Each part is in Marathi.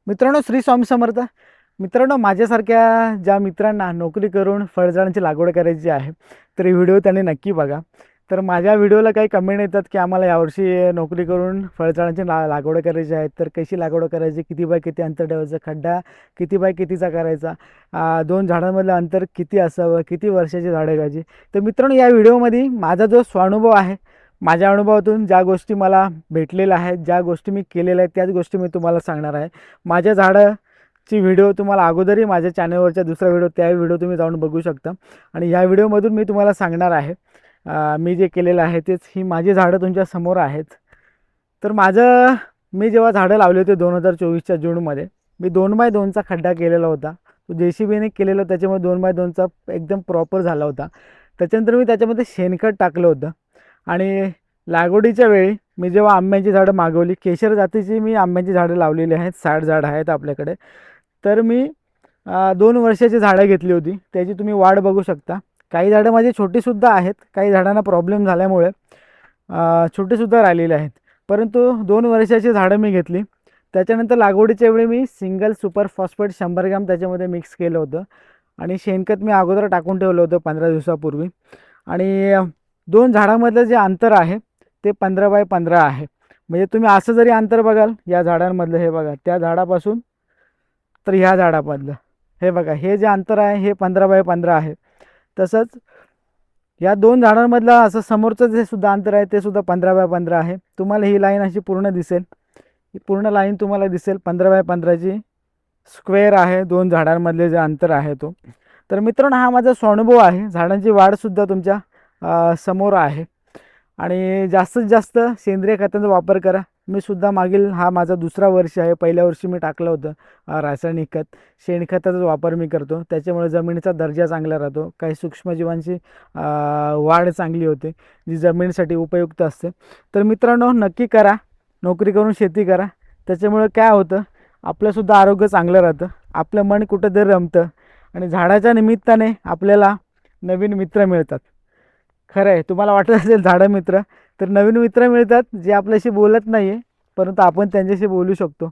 मित्रांनो, श्री स्वामी समर्थ. मित्रांनो, माझ्यासारख्या ज्या मित्रांना नोकरी करून फळझाडांची लागवड करायची आहे, तर ही व्हिडिओ त्यांनी नक्की बघा. तर माझ्या व्हिडिओला काही कमेंट येतात की आम्हाला यावर्षी नोकरी करून फळझाडांची लागवड करायची आहे, तर कशी लागवड करायची, किती बाय किती अंतर ठेवायचं, खड्डा किती बाय कितीचा करायचा, दोन झाडांमधलं अंतर किती असावं, किती वर्षाची झाडं घ्यायची. तर मित्रांनो, या व्हिडिओमध्ये माझा जो स्वानुभव आहे, माझ्या अनुभवातून ज्या गोष्टी मला भेटलेल्या आहेत, ज्या गोष्टी मी केलेल्या आहेत, त्याच गोष्टी मी तुम्हाला सांगणार आहे. माझ्या झाडाची व्हिडिओ तुम्हाला अगोदरही माझ्या चॅनलवरच्या दुसरा व्हिडिओ, त्या व्हिडिओ तुम्ही जाऊन बघू शकता. आणि ह्या व्हिडिओमधून मी तुम्हाला सांगणार आहे मी जे केलेलं आहे तेच. ही माझी झाडं तुमच्या समोर आहेत. तर मी जेव्हा झाडं लावले होते 2024च्या जूनमध्ये, मी 2x2चा खड्डा केलेला होता. तो JCBने केलेला, त्याच्यामुळे 2x2चा एकदम प्रॉपर झाला होता. त्याच्यानंतर मी त्याच्यामध्ये शेणखत टाकलं होतं. आणि लागवडीच्या वेळी मी जेव्हा आंब्याची झाडं मागवली, केशर जातीची मी आंब्याची झाडं लावलेली आहेत, 60 झाडं आहेत आपल्याकडे. तर मी 2 वर्षाची झाडं घेतली होती. त्याची तुम्ही वाढ बघू शकता. काही झाडं माझी छोटीसुद्धा आहेत, काही झाडांना प्रॉब्लेम झाल्यामुळे छोटीसुद्धा राहिलेली आहेत. परंतु 2 वर्षाची झाडं मी घेतली. त्याच्यानंतर लागवडीच्या वेळी मी सिंगल सुपर फॉस्फेट 100 ग्रॅम त्याच्यामध्ये मिक्स केलं होतं. आणि शेणखत मी अगोदर टाकून ठेवलं होतं 15 दिवसापूर्वी. आणि 2 झाडांमधलं जे अंतर आहे ते 15x15 आहे. म्हणजे तुम्ही असं जरी अंतर बघाल या झाडांमधलं, हे बघा, त्या झाडापासून तर ह्या झाडामधलं हे बघा, हे जे अंतर आहे हे 15x15 आहे. तसंच या 2 झाडांमधलं असं समोरचं जे सुद्धा अंतर आहे ते सुद्धा 15x15 आहे. तुम्हाला ही लाईन अशी पूर्ण दिसेल, ही पूर्ण लाईन तुम्हाला दिसेल 15x15ची स्क्वेअर आहे 2 झाडांमधले जे अंतर आहे तो. तर मित्रांनो, हा माझा स्वानुभव आहे. झाडांची वाढसुद्धा तुमच्या समोर आहे. आणि जास्तीत जास्त सेंद्रिय खतांचा वापर करा. मी सुद्धा मागील हा माझा दुसरा वर्ष आहे. पहिल्या वर्षी मी टाकलं होतं रासायनिक खत, शेणखताचा वापर मी करतो. त्याच्यामुळे जमिनीचा दर्जा चांगला राहतो, काही सूक्ष्मजीवांची वाढ चांगली होते, जी जमिनीसाठी उपयुक्त असते. तर मित्रांनो, नक्की करा, नोकरी करून शेती करा. त्याच्यामुळे काय होतं, आपलंसुद्धा आरोग्य चांगलं राहतं, आपलं मन कुठंतरी रमतं आणि झाडाच्या निमित्ताने आपल्याला नवीन मित्र मिळतात. खरं आहे, तुम्हाला वाटत असेल झाडं मित्र, तर नवीन मित्र मिळतात जे आपल्याशी बोलत नाही आहे, परंतु आपण त्यांच्याशी बोलू शकतो.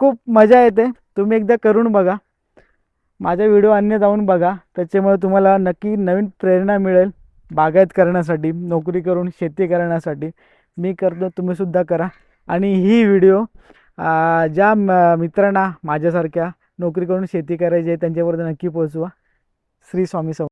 खूप मजा येते. तुम्ही एकदा करून बघा, माझा व्हिडिओ अन्य जाऊन बघा. त्याच्यामुळे तुम्हाला नक्की नवीन प्रेरणा मिळेल बागायत करण्यासाठी, नोकरी करून शेती करण्यासाठी. मी करतो, तुम्हीसुद्धा करा. आणि ही व्हिडिओ ज्या मित्रांना माझ्यासारख्या नोकरी करून शेती करायची आहे त्यांच्यापर्यंत नक्की पोहोचवा. श्री स्वामी समर्थ.